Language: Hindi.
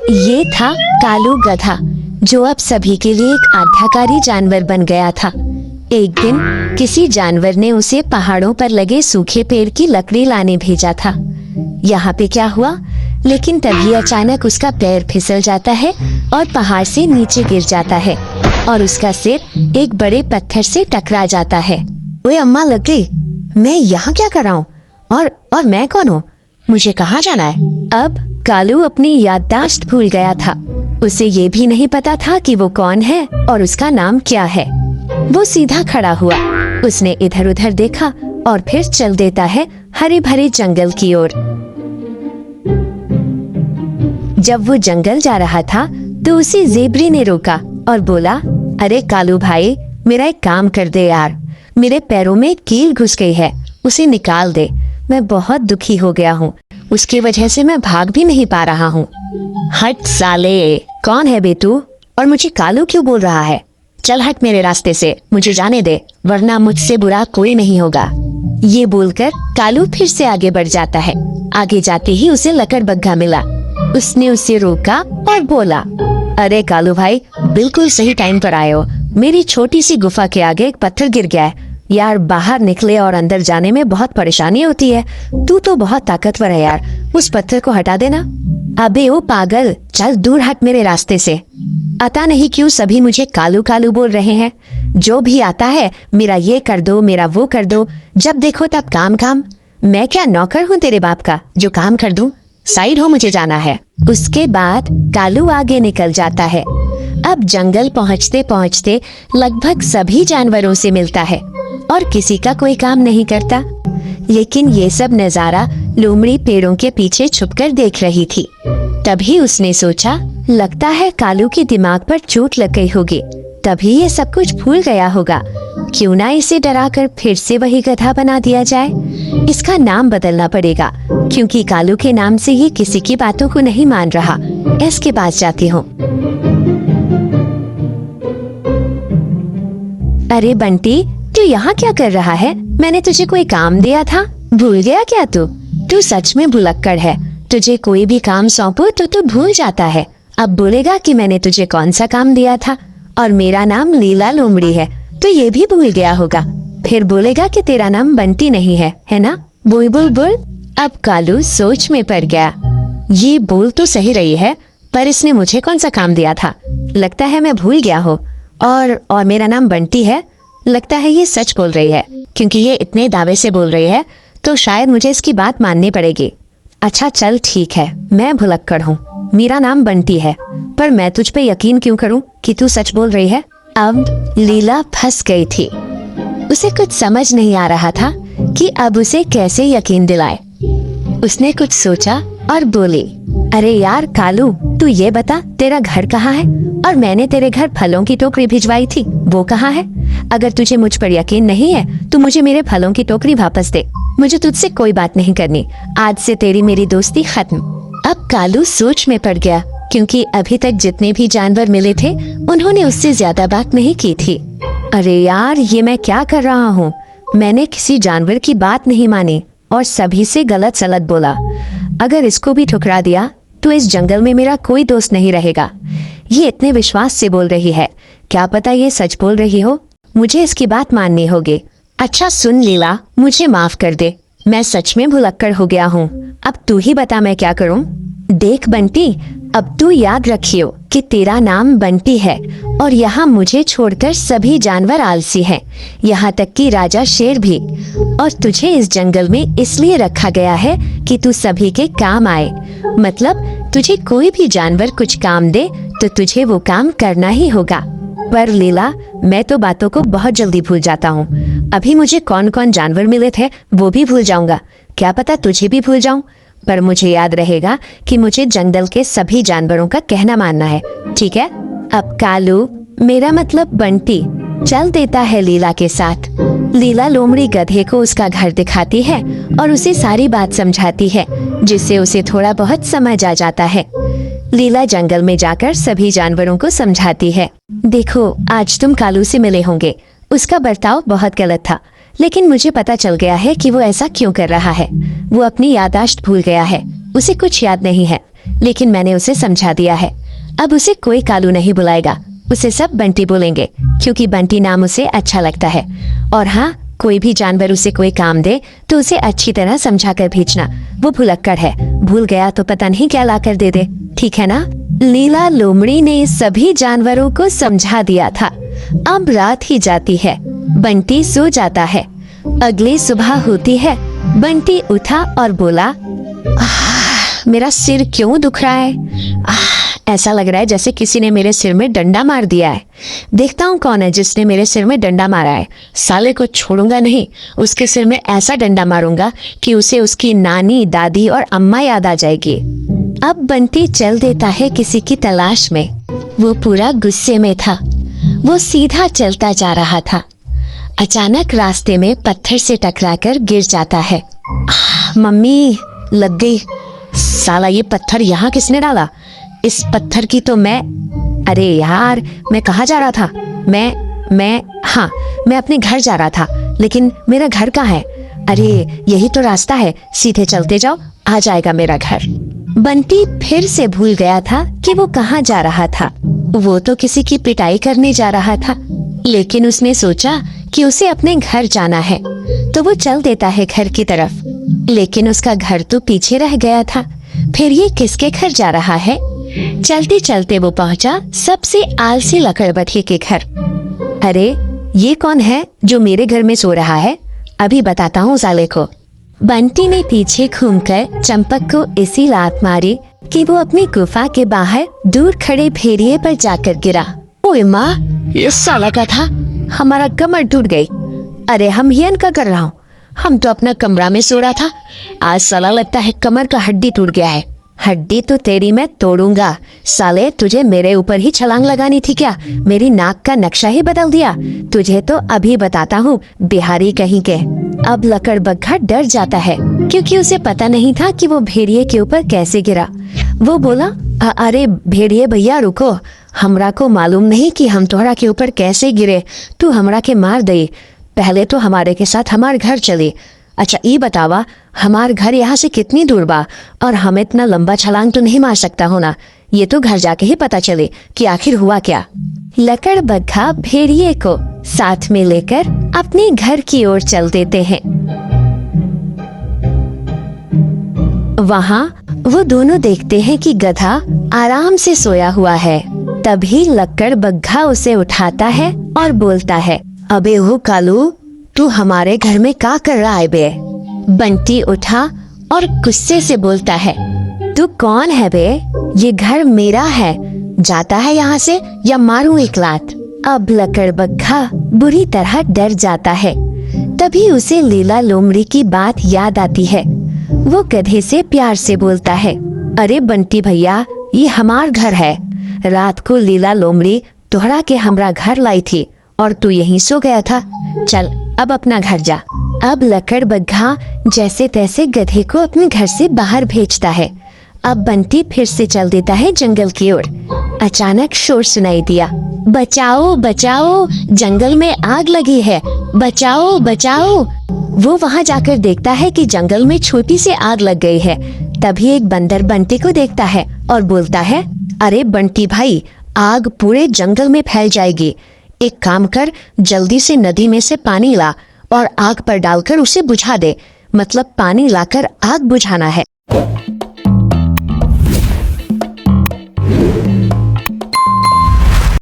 ये था कालू गधा, जो अब सभी के लिए एक आज्ञाकारी जानवर बन गया था। एक दिन किसी जानवर ने उसे पहाड़ों पर लगे सूखे पेड़ की लकड़ी लाने भेजा था। यहाँ पे क्या हुआ, लेकिन तभी अचानक उसका पैर फिसल जाता है और पहाड़ से नीचे गिर जाता है और उसका सिर एक बड़े पत्थर से टकरा जाता है। ओए अम्मा लकड़ी, मैं यहाँ क्या कर रहा हूँ और मैं कौन हूँ, मुझे कहाँ जाना है? अब कालू अपनी याददाश्त भूल गया था। उसे ये भी नहीं पता था कि वो कौन है और उसका नाम क्या है। वो सीधा खड़ा हुआ, उसने इधर उधर देखा और फिर चल देता है हरे भरे जंगल की ओर। जब वो जंगल जा रहा था तो उसे ज़ेबरी ने रोका और बोला, अरे कालू भाई, मेरा एक काम कर दे यार, मेरे पैरों में कील घुस गई है, उसे निकाल दे। मैं बहुत दुखी हो गया हूँ, उसकी वजह से मैं भाग भी नहीं पा रहा हूँ। हट साले, कौन है बे तू और मुझे कालू क्यों बोल रहा है? चल हट मेरे रास्ते से, मुझे जाने दे, वरना मुझसे बुरा कोई नहीं होगा। ये बोलकर कालू फिर से आगे बढ़ जाता है। आगे जाते ही उसे लकड़बग्घा मिला। उसने उसे रोका और बोला, अरे कालू भाई, बिल्कुल सही टाइम पर आए हो। मेरी छोटी सी गुफा के आगे एक पत्थर गिर गया है यार, बाहर निकले और अंदर जाने में बहुत परेशानी होती है। तू तो बहुत ताकतवर है यार, उस पत्थर को हटा देना। अबे ओ पागल, चल दूर हट मेरे रास्ते से। आता नहीं क्यों सभी मुझे कालू कालू बोल रहे हैं। जो भी आता है मेरा ये कर दो, मेरा वो कर दो, जब देखो तब काम काम। मैं क्या नौकर हूँ तेरे बाप का जो काम कर दूं? साइड हो, मुझे जाना है। उसके बाद कालू आगे निकल जाता है। अब जंगल पहुँचते पहुँचते लगभग सभी जानवरों से मिलता है और किसी का कोई काम नहीं करता। लेकिन ये सब नजारा लोमड़ी पेड़ों के पीछे छुपकर देख रही थी। तभी उसने सोचा, लगता है कालू के दिमाग पर चोट लग गई होगी, तभी ये सब कुछ भूल गया होगा। क्यों ना इसे डराकर फिर से वही गधा बना दिया जाए। इसका नाम बदलना पड़ेगा, क्योंकि कालू के नाम से ये किसी की बातों को नहीं मान रहा। इसके पास जाती हूँ। अरे बंटी, तू यहाँ क्या कर रहा है? मैंने तुझे कोई काम दिया था, भूल गया क्या तू? तू सच में भुलक्कड़ है, तुझे कोई भी काम सौंपो तो तू भूल जाता है। अब बोलेगा कि मैंने तुझे कौन सा काम दिया था और मेरा नाम लीला लोमड़ी है, तो ये भी भूल गया होगा। फिर बोलेगा कि तेरा नाम बंटी नहीं है ना? बोल बोल बोल। अब कालू सोच में पड़ गया। ये बोल तो सही रही है, पर इसने मुझे कौन सा काम दिया था? लगता है मैं भूल गया हूँ। और मेरा नाम बंटी है। लगता है ये सच बोल रही है, क्योंकि ये इतने दावे से बोल रही है, तो शायद मुझे इसकी बात माननी पड़ेगी। अच्छा चल ठीक है, मैं भुलक्कड़ हूँ, मेरा नाम बंटी है, पर मैं तुझ पे यकीन क्यों करूँ कि तू सच बोल रही है? अब लीला फंस गई थी। उसे कुछ समझ नहीं आ रहा था कि अब उसे कैसे यकीन दिलाए। उसने कुछ सोचा और बोली, अरे यार कालू, तू ये बता तेरा घर कहाँ है? और मैंने तेरे घर फलों की टोकरी भिजवाई थी, वो कहाँ है? अगर तुझे मुझ पर यकीन नहीं है तो मुझे मेरे फलों की टोकरी वापस दे। मुझे तुझसे कोई बात नहीं करनी, आज से तेरी मेरी दोस्ती खत्म। अब कालू सोच में पड़ गया, क्योंकि अभी तक जितने भी जानवर मिले थे उन्होंने उससे ज्यादा बात नहीं की थी। अरे यार, ये मैं क्या कर रहा हूँ? मैंने किसी जानवर की बात नहीं मानी और सभी से गलत सलत बोला। अगर इसको भी ठुकरा दिया तो इस जंगल में मेरा कोई दोस्त नहीं रहेगा। ये इतने विश्वास से बोल रही है, क्या पता ये सच बोल रही हो। मुझे इसकी बात माननी होगी। अच्छा सुन लीला, मुझे माफ कर दे, मैं सच में भुलक्कड़ हो गया हूँ। अब तू ही बता मैं क्या करूँ? देख बंटी, अब तू याद रखियो कि तेरा नाम बंटी है और यहाँ मुझे छोड़कर सभी जानवर आलसी हैं, यहाँ तक कि राजा शेर भी। और तुझे इस जंगल में इसलिए रखा गया है कि तू सभी के काम आए। मतलब तुझे कोई भी जानवर कुछ काम दे तो तुझे वो काम करना ही होगा। पर लीला, मैं तो बातों को बहुत जल्दी भूल जाता हूँ। अभी मुझे कौन कौन जानवर मिले थे वो भी भूल जाऊंगा, क्या पता तुझे भी भूल जाऊं। पर मुझे याद रहेगा कि मुझे जंगल के सभी जानवरों का कहना मानना है, ठीक है? अब कालू, मेरा मतलब बंटी, चल देता है लीला के साथ। लीला लोमड़ी गधे को उसका घर दिखाती है और उसे सारी बात समझाती है, जिससे उसे थोड़ा बहुत समझ आ जाता है। लीला जंगल में जाकर सभी जानवरों को समझाती है, देखो आज तुम कालू से मिले होंगे, उसका बर्ताव बहुत गलत था, लेकिन मुझे पता चल गया है कि वो ऐसा क्यों कर रहा है। वो अपनी याददाश्त भूल गया है, उसे कुछ याद नहीं है। लेकिन मैंने उसे समझा दिया है। अब उसे कोई कालू नहीं बुलाएगा, उसे सब बंटी बोलेंगे, क्योंकि बंटी नाम उसे अच्छा लगता है। और हाँ, कोई भी जानवर उसे कोई काम दे तो उसे अच्छी तरह समझा कर भेजना। वो भुलक्कड़ है, भूल गया तो पता नहीं क्या ला कर दे दे, ठीक है ना। लीला लोमड़ी ने सभी जानवरों को समझा दिया था। अब रात ही जाती है, बंटी सो जाता है। अगली सुबह होती है। बंटी उठा और बोला, मेरा सिर क्यों दुख रहा है? ऐसा लग रहा है जैसे किसी ने मेरे सिर में डंडा मार दिया है। देखता हूँ कौन है जिसने मेरे सिर में डंडा मारा है। साले को छोड़ूंगा नहीं, उसके सिर में ऐसा डंडा मारूंगा कि उसे उसकी नानी, दादी और अम्मा याद आ जाएगी। अब बंटी चल देता है किसी की तलाश में। वो पूरा गुस्से में था। वो सीधा चलता जा रहा था। अचानक रास्ते में पत्थर से टकराकर गिर जाता है। मम्मी, लग गई। साला ये पत्थर यहाँ किसने डाला? इस पत्थर की तो मैं, अरे यार, मैं कहाँ जा रहा था? मैं अपने घर जा रहा था, लेकिन मेरा घर कहाँ है? अरे यही तो रास्ता है, सीधे चलते जाओ, आ जाएगा मेरा घर। बंटी फिर से भूल गया था कि वो कहाँ जा रहा था। वो तो किसी की पिटाई करने जा रहा था, लेकिन उसने सोचा कि उसे अपने घर जाना है, तो वो चल देता है घर की तरफ। लेकिन उसका घर तो पीछे रह गया था। फिर ये किसके घर जा रहा है? चलते चलते वो पहुंचा सबसे आलसी लकड़बग्घे के घर। अरे ये कौन है जो मेरे घर में सो रहा है? अभी बताता हूँ साले को। बंटी ने पीछे घूमकर चंपक को ऐसी लात मारी कि वो अपनी गुफा के बाहर दूर खड़े भेड़िए पर जाकर गिरा। ओए माँ, ये साला का था, हमारा कमर टूट गई। अरे हम ये का कर रहा हूँ, हम तो अपना कमरा में सो रहा था। आज साला लगता है कमर का हड्डी टूट गया है। हड्डी तो तेरी मैं तोड़ूंगा। साले, तुझे मेरे ऊपर ही छलांग लगानी थी क्या? मेरी नाक का नक्शा ही बदल दिया। तुझे तो अभी बताता हूँ, बिहारी कहीं के। अब लकड़बग्घा डर जाता है, क्योंकि उसे पता नहीं था कि वो भेड़िए के ऊपर कैसे गिरा। वो बोला, अरे भेड़िए भैया रुको, हमरा को मालूम नहीं कि हम तोहरा के ऊपर कैसे गिरे। तू हमरा के मार दई, पहले तो हमारे के साथ हमार घर चली। अच्छा ये बतावा, हमार घर यहाँ से कितनी दूर बा? और हम इतना लंबा छलांग तो नहीं मार सकता हो ना। ये तो घर जाके ही पता चले कि आखिर हुआ क्या। लकड़बग्घा भेड़िए को साथ में लेकर अपने घर की ओर चल देते हैं। वहाँ वो दोनों देखते हैं कि गधा आराम से सोया हुआ है। तभी लकड़बग्घा उसे उठाता है और बोलता है, अबे हो कालू, तू हमारे घर में क्या कर रहा है बे? बंटी उठा और गुस्से से बोलता है, तू कौन है बे? ये घर मेरा है, जाता है यहाँ से या मारूं एक लात। अब लकड़बग्घा बुरी तरह डर जाता है। तभी उसे लीला लोमड़ी की बात याद आती है। वो गधे से प्यार से बोलता है, अरे बंटी भैया, ये हमार घर है। रात को लीला लोमड़ी तोहरा के हमरा घर लाई थी और तू यहीं सो गया था। चल अब अपना घर जा। अब लकड़बग्घा जैसे तैसे गधे को अपने घर से बाहर भेजता है। अब बंटी फिर से चल देता है जंगल की ओर। अचानक शोर सुनाई दिया, बचाओ बचाओ, जंगल में आग लगी है, बचाओ बचाओ। वो वहाँ जाकर देखता है कि जंगल में छोटी सी आग लग गई है। तभी एक बंदर बंटी को देखता है और बोलता है, अरे बंटी भाई, आग पूरे जंगल में फैल जाएगी। एक काम कर, जल्दी से नदी में से पानी ला और आग पर डालकर उसे बुझा दे। मतलब पानी लाकर आग बुझाना है।